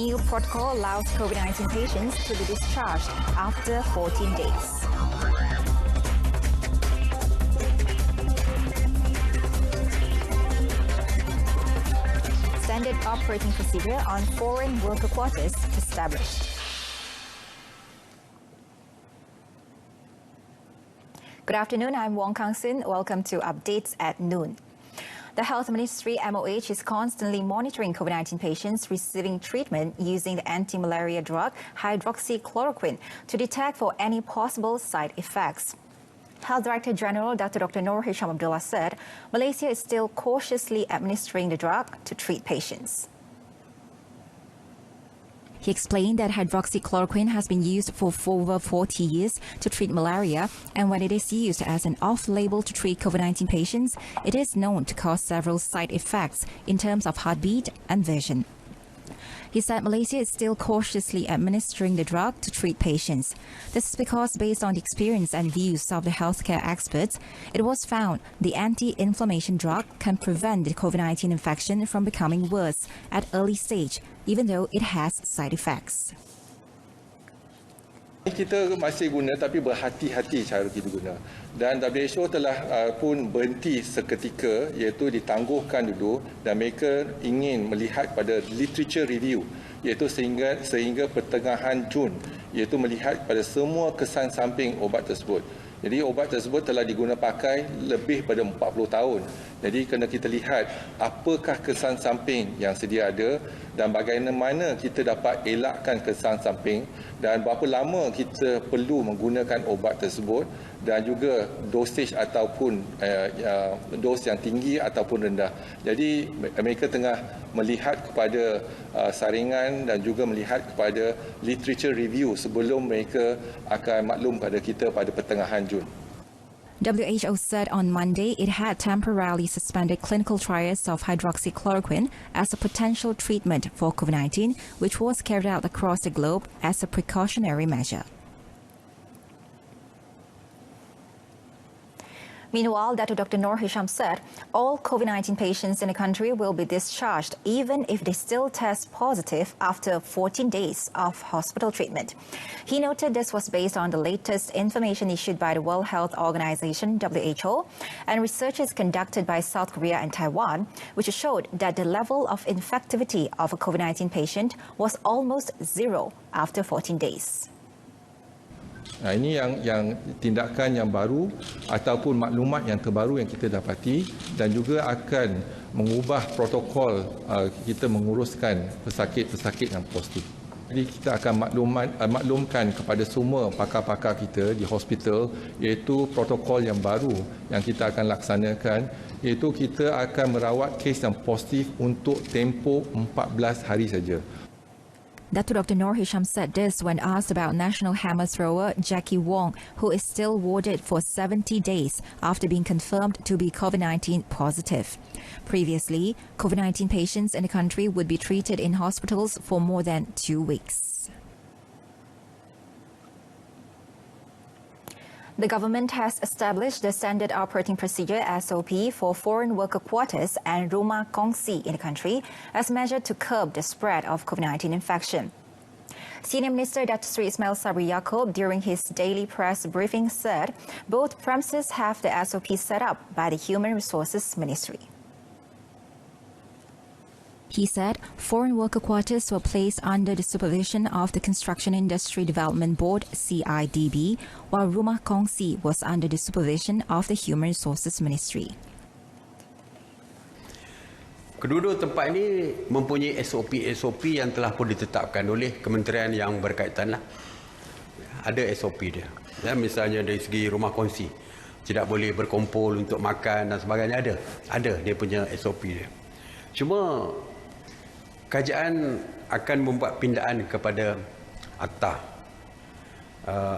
New protocol allows COVID-19 patients to be discharged after 14 days. Standard operating procedure on foreign worker quarters established. Good afternoon, I'm Wong Kang-sin. Welcome to Updates at Noon. The Health Ministry MOH is constantly monitoring COVID-19 patients receiving treatment using the anti-malaria drug hydroxychloroquine to detect for any possible side effects. Health Director General Dr. Noor Hisham Abdullah said Malaysia is still cautiously administering the drug to treat patients. He explained that hydroxychloroquine has been used for over 40 years to treat malaria, and when it is used as an off-label to treat COVID-19 patients, it is known to cause several side effects in terms of heartbeat and vision. He said Malaysia is still cautiously administering the drug to treat patients. This is because, based on the experience and views of the healthcare experts, it was found the anti-inflammation drug can prevent the COVID-19 infection from becoming worse at early stage, even though it has side effects. Kita masih guna tapi berhati-hati cara kita guna. Dan WHO telah pun berhenti seketika, iaitu ditangguhkan dulu, dan mereka ingin melihat pada literature review, iaitu sehingga pertengahan Jun, iaitu melihat pada semua kesan samping ubat tersebut. Jadi ubat tersebut telah diguna pakai lebih pada 40 tahun. Jadi kena kita lihat apakah kesan samping yang sedia ada dan bagaimana kita dapat elakkan kesan samping dan berapa lama kita perlu menggunakan ubat tersebut dan juga dosage ataupun dos yang tinggi ataupun rendah. Jadi mereka tengah melihat kepada saringan dan juga melihat kepada literature review sebelum mereka akan maklum pada kita pada pertengahan Jun. WHO said on Monday it had temporarily suspended clinical trials of hydroxychloroquine as a potential treatment for COVID-19, which was carried out across the globe as a precautionary measure. Meanwhile, Dr. Noor Hisham said all COVID-19 patients in the country will be discharged even if they still test positive after 14 days of hospital treatment. He noted this was based on the latest information issued by the World Health Organization, WHO, and researches conducted by South Korea and Taiwan, which showed that the level of infectivity of a COVID-19 patient was almost zero after 14 days. Ini yang tindakan yang baru ataupun maklumat yang terbaru yang kita dapati dan juga akan mengubah protokol kita menguruskan pesakit-pesakit yang positif. Jadi kita akan maklumkan kepada semua pakar-pakar kita di hospital iaitu protokol yang baru yang kita akan laksanakan iaitu kita akan merawat kes yang positif untuk tempoh 14 hari saja. Dr. Noor Hisham said this when asked about national hammer thrower Jackie Wong, who is still warded for 70 days after being confirmed to be COVID-19 positive. Previously, COVID-19 patients in the country would be treated in hospitals for more than 2 weeks. The government has established the Standard Operating Procedure SOP for foreign worker quarters and rumah kongsi in the country as measure to curb the spread of COVID-19 infection. Senior Minister Datuk Seri Ismail Sabri Yaakob during his daily press briefing said both premises have the SOP set up by the Human Resources Ministry. He said foreign worker quarters were placed under the supervision of the Construction Industry Development Board, CIDB, while rumah kongsi was under the supervision of the Human Resources Ministry. Kedua-dua tempat ini mempunyai SOP yang telah pun ditetapkan oleh kementerian yang berkaitan lah. Ada SOP dia. Ya, misalnya dari segi rumah kongsi, tidak boleh berkumpul untuk makan dan sebagainya ada dia punya SOP dia. Cuma kerajaan akan membuat pindaan kepada akta.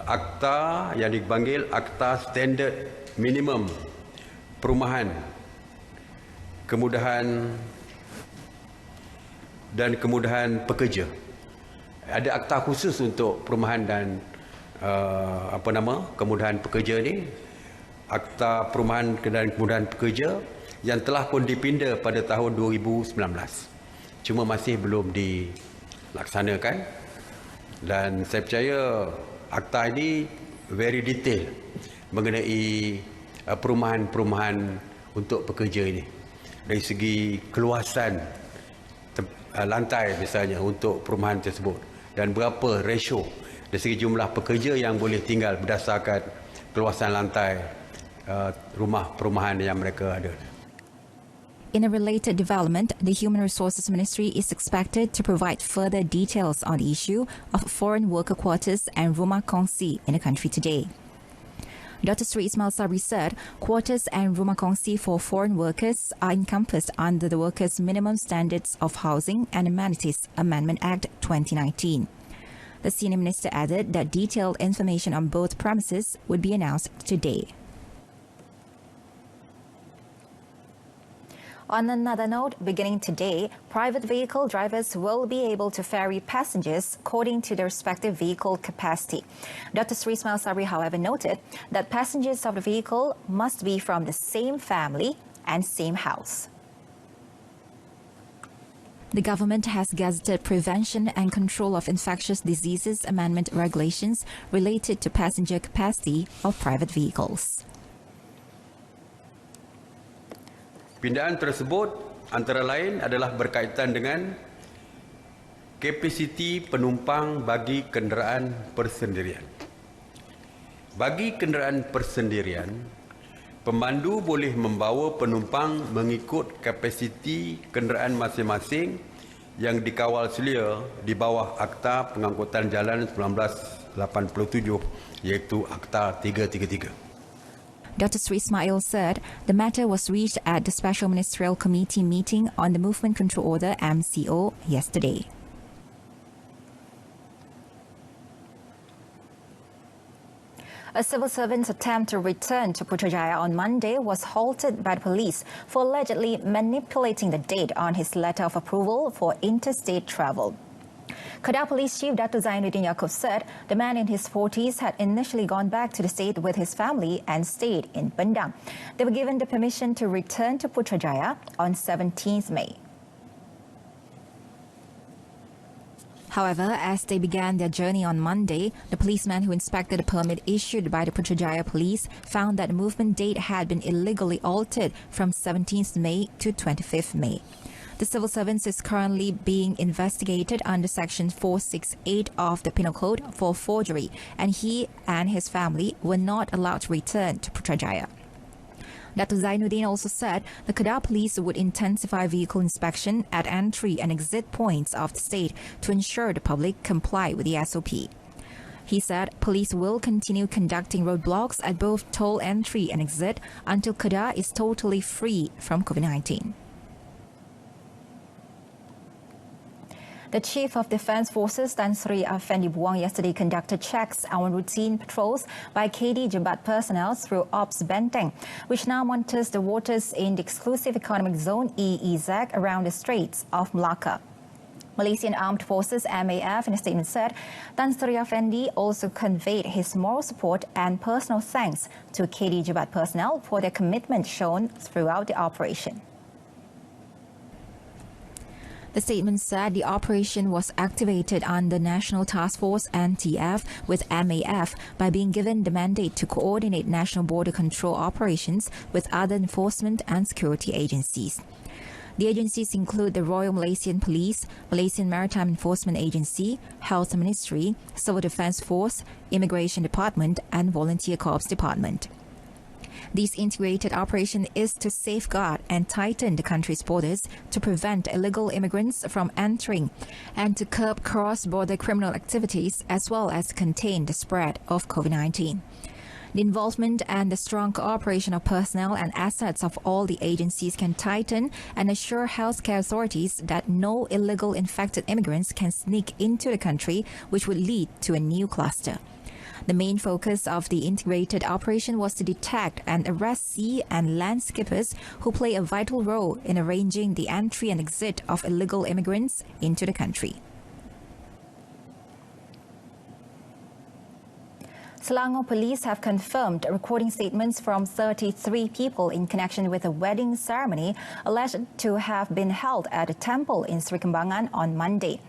Akta yang dipanggil Akta Standard Minimum Perumahan, Kemudahan dan Kemudahan Pekerja. Ada akta khusus untuk perumahan dan kemudahan pekerja ni. Akta Perumahan dan Kemudahan Pekerja yang telah pun dipinda pada tahun 2019. Cuma masih belum laksanakan, dan saya percaya akta ini very detail mengenai perumahan-perumahan untuk pekerja ini dari segi keluasan lantai misalnya untuk perumahan tersebut dan berapa ratio dari segi jumlah pekerja yang boleh tinggal berdasarkan keluasan lantai rumah perumahan yang mereka ada. In a related development, the Human Resources Ministry is expected to provide further details on the issue of foreign worker quarters and rumah kongsi in the country today. Dr. Sri Ismail Sabri said quarters and rumah kongsi for foreign workers are encompassed under the Workers' Minimum Standards of Housing and Amenities Amendment Act 2019. The senior minister added that detailed information on both premises would be announced today. On another note, beginning today, private vehicle drivers will be able to ferry passengers according to their respective vehicle capacity. Dr. Sri Ismail Sabri, however, noted that passengers of the vehicle must be from the same family and same house. The government has gazetted Prevention and Control of Infectious Diseases Amendment regulations related to passenger capacity of private vehicles. Pindaan tersebut antara lain adalah berkaitan dengan kapasiti penumpang bagi kenderaan persendirian. Bagi kenderaan persendirian, pemandu boleh membawa penumpang mengikut kapasiti kenderaan masing-masing yang dikawal selia di bawah Akta Pengangkutan Jalan 1987 iaitu Akta 333. Dr. Sri Ismail said the matter was reached at the Special Ministerial Committee meeting on the Movement Control Order MCO yesterday. A civil servant's attempt to return to Putrajaya on Monday was halted by the police for allegedly manipulating the date on his letter of approval for interstate travel. Kedah Police Chief Dato' Zainuddin Yaakob said the man in his 40s had initially gone back to the state with his family and stayed in Pendang. They were given the permission to return to Putrajaya on 17th May. However, as they began their journey on Monday, the policeman who inspected the permit issued by the Putrajaya police found that the movement date had been illegally altered from 17th May to 25th May. The civil servant is currently being investigated under Section 468 of the Penal Code for forgery, and he and his family were not allowed to return to Putrajaya. Dato' Zainuddin also said the Kedah police would intensify vehicle inspection at entry and exit points of the state to ensure the public comply with the SOP. He said police will continue conducting roadblocks at both toll entry and exit until Kedah is totally free from COVID-19. The Chief of Defence Forces, Tan Sri Afendi Buang, yesterday conducted checks on routine patrols by KD Jebat personnel through Ops Benteng, which now monitors the waters in the Exclusive Economic Zone EEZ around the Straits of Malacca. Malaysian Armed Forces MAF in a statement said Tan Sri Afendi also conveyed his moral support and personal thanks to KD Jebat personnel for their commitment shown throughout the operation. The statement said the operation was activated under National Task Force NTF with MAF by being given the mandate to coordinate national border control operations with other enforcement and security agencies. The agencies include the Royal Malaysian Police, Malaysian Maritime Enforcement Agency, Health Ministry, Civil Defence Force, Immigration Department and Volunteer Corps Department. This integrated operation is to safeguard and tighten the country's borders to prevent illegal immigrants from entering and to curb cross-border criminal activities as well as contain the spread of COVID-19. The involvement and the strong cooperation of personnel and assets of all the agencies can tighten and assure healthcare authorities that no illegal infected immigrants can sneak into the country, which would lead to a new cluster. The main focus of the integrated operation was to detect and arrest sea and land skippers who play a vital role in arranging the entry and exit of illegal immigrants into the country. Selangor police have confirmed recording statements from 33 people in connection with a wedding ceremony alleged to have been held at a temple in Sri Kembangan on Monday.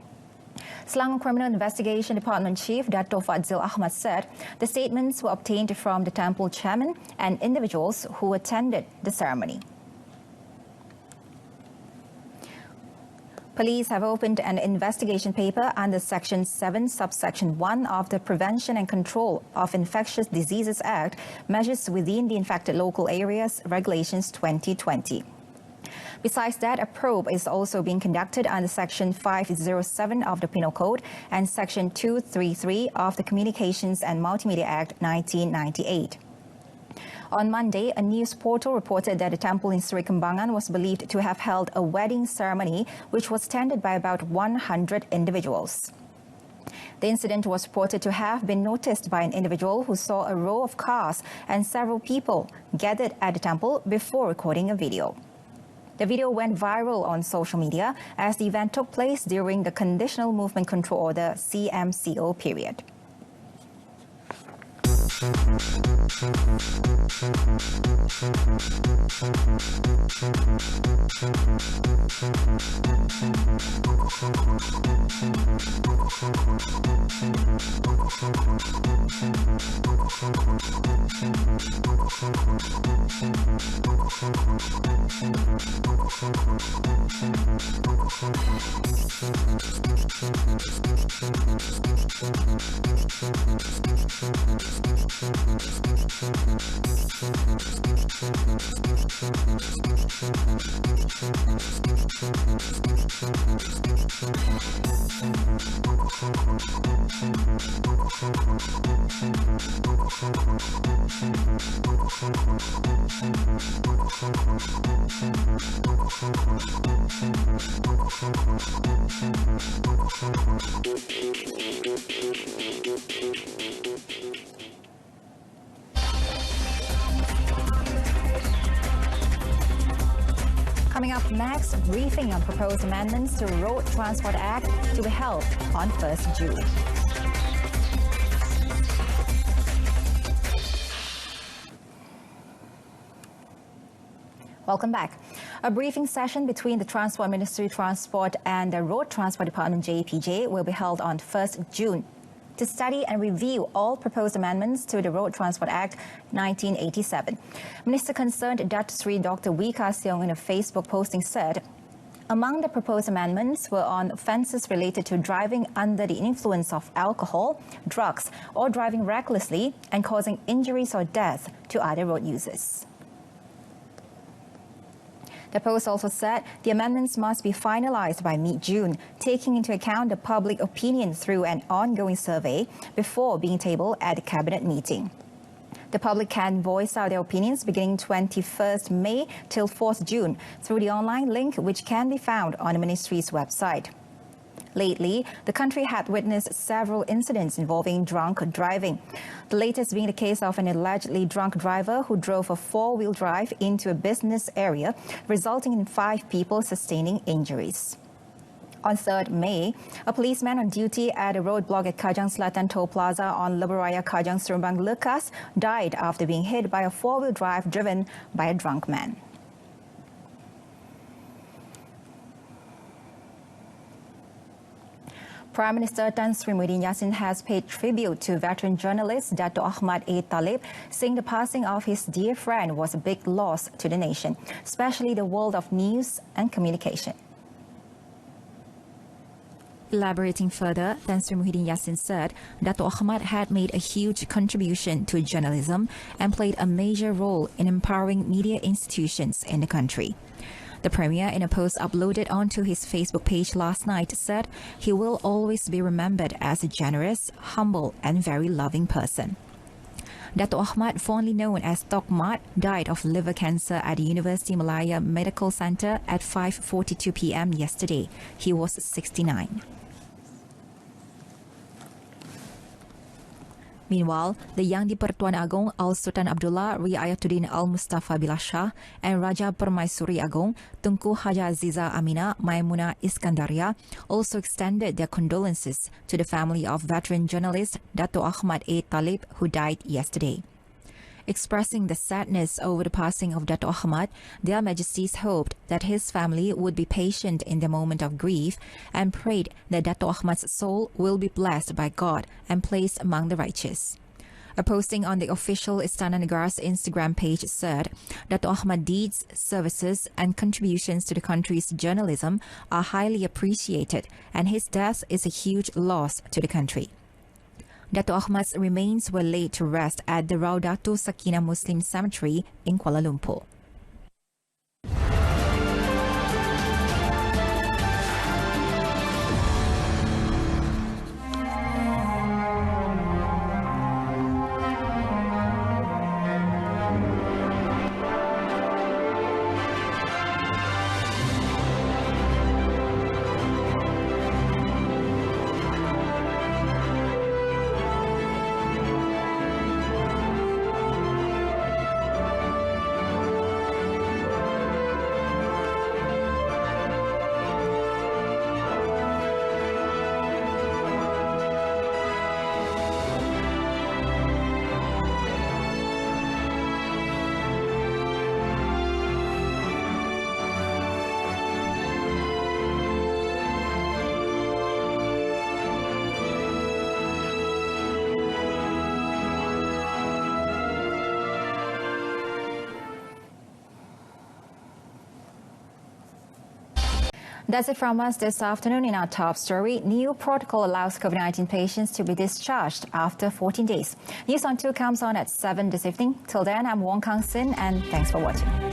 Selangor Criminal Investigation Department Chief Dato' Fadzil Ahmad said the statements were obtained from the temple chairman and individuals who attended the ceremony. Police have opened an investigation paper under Section 7, Subsection 1 of the Prevention and Control of Infectious Diseases Act, Measures Within the Infected Local Areas Regulations 2020. Besides that, a probe is also being conducted under Section 507 of the Penal Code and Section 233 of the Communications and Multimedia Act 1998. On Monday, a news portal reported that the temple in Seri Kembangan was believed to have held a wedding ceremony which was attended by about 100 individuals. The incident was reported to have been noticed by an individual who saw a row of cars and several people gathered at the temple before recording a video. The video went viral on social media as the event took place during the Conditional Movement Control Order CMCO period. Coming up next, briefing on proposed amendments to Road Transport Act to be held on 1st June. Welcome back. A briefing session between the Transport Ministry Transport and the Road Transport Department JPJ will be held on 1st June to study and review all proposed amendments to the Road Transport Act 1987. Minister concerned Dato' Sri Dr. Wee Ka Siong in a Facebook posting said, among the proposed amendments were on offences related to driving under the influence of alcohol, drugs, or driving recklessly and causing injuries or death to other road users. The post also said the amendments must be finalized by mid-June, taking into account the public opinion through an ongoing survey before being tabled at the Cabinet meeting. The public can voice out their opinions beginning 21st May till 4th June through the online link which can be found on the Ministry's website. Lately, the country had witnessed several incidents involving drunk driving, the latest being the case of an allegedly drunk driver who drove a four-wheel drive into a business area, resulting in 5 people sustaining injuries. On 3rd May, a policeman on duty at a roadblock at Kajang Selatan Toll Plaza on Lebuh Raya Kajang Seremban Lekas died after being hit by a four-wheel drive driven by a drunk man. Prime Minister Tan Sri Muhyiddin Yassin has paid tribute to veteran journalist Dato' Ahmad A. Talib, saying the passing of his dear friend was a big loss to the nation, especially the world of news and communication. Elaborating further, Tan Sri Muhyiddin Yassin said Dato' Ahmad had made a huge contribution to journalism and played a major role in empowering media institutions in the country. The Premier, in a post uploaded onto his Facebook page last night, said he will always be remembered as a generous, humble and very loving person. Dato' Ahmad, fondly known as Tok Mat, died of liver cancer at the University Malaya Medical Centre at 5:42 p.m. yesterday. He was 69. Meanwhile, the Yang di-Pertuan Agong Al-Sultan Abdullah Riayatuddin Al-Mustafa Billah Shah and Raja Permaisuri Agong Tunku Haja Aziza Amina Maimunah Iskandaria also extended their condolences to the family of veteran journalist Dato' Ahmad A. Talib, who died yesterday. Expressing the sadness over the passing of Dato' Ahmad, Their Majesties hoped that his family would be patient in their moment of grief and prayed that Dato' Ahmad's soul will be blessed by God and placed among the righteous. A posting on the official Istana Negara's Instagram page said, Dato' Ahmad's deeds, services and contributions to the country's journalism are highly appreciated and his death is a huge loss to the country. Dato' Ahmad's remains were laid to rest at the Raudatul Sakinah Muslim Cemetery in Kuala Lumpur. That's it from us this afternoon in our top story. New protocol allows COVID-19 patients to be discharged after 14 days. News on 2 comes on at 7 this evening. Till then, I'm Wong Kang Sin and thanks for watching.